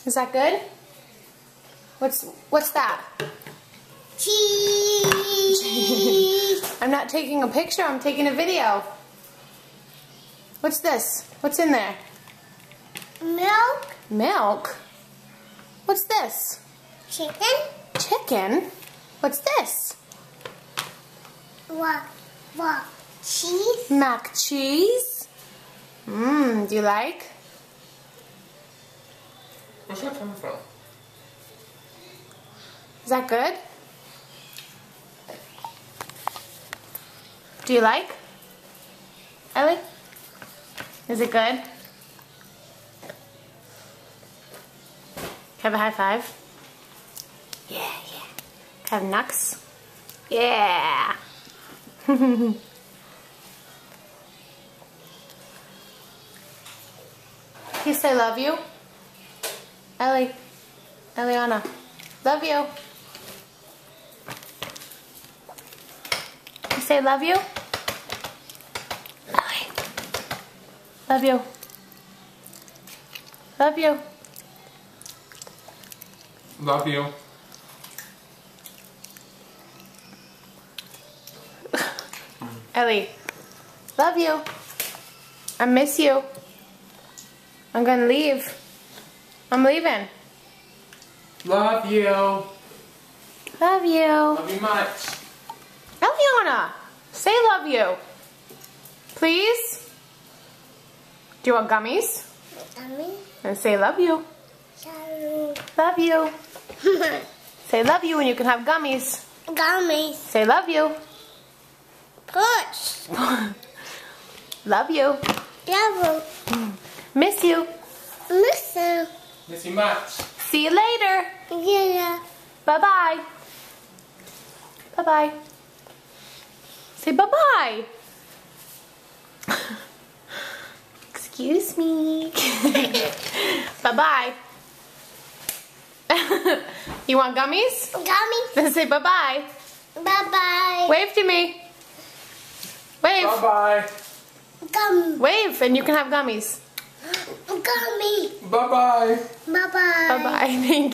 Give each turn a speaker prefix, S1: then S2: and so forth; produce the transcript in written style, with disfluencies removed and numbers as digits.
S1: Is that good? What's that?
S2: Cheese.
S1: I'm not taking a picture, I'm taking a video. What's this? What's in there?
S2: Milk.
S1: Milk? What's this?
S2: Chicken.
S1: Chicken? What's this?
S2: What? Cheese.
S1: Mac cheese? Mmm, do you like?
S3: Where's that coming from?
S1: Is that good? Do you like? Ellie? Is it good? Have a high five? Yeah, yeah. Have nuts? Yeah. You say love you? Ellie. Eliana. Love you. You say love you? Ellie. Love you. Love you.
S3: Love you.
S1: Ellie. Love you. I miss you. I'm gonna leave. I'm leaving.
S3: Love you.
S1: Love you.
S3: Love you much.
S1: Eliana, say love you. Please? Do you want gummies?
S2: Mommy.
S1: And say love you. Love you. Say love you and you can have gummies.
S2: Gummies.
S1: Say love you.
S2: Push.
S1: Love you.
S2: Double.
S1: Miss you.
S2: Listen.
S3: Miss you much.
S1: See you later.
S2: Yeah.
S1: Bye-bye. Bye-bye. Say bye-bye. Excuse me. Bye-bye. You want gummies?
S2: Gummy.
S1: Then say bye-bye.
S2: Bye-bye.
S1: Wave to me. Wave.
S3: Bye-bye.
S2: Gum.
S1: Wave and you can have gummies.
S2: Gummy.
S3: Bye-bye.
S2: Bye-bye.
S1: Bye-bye. Thank you.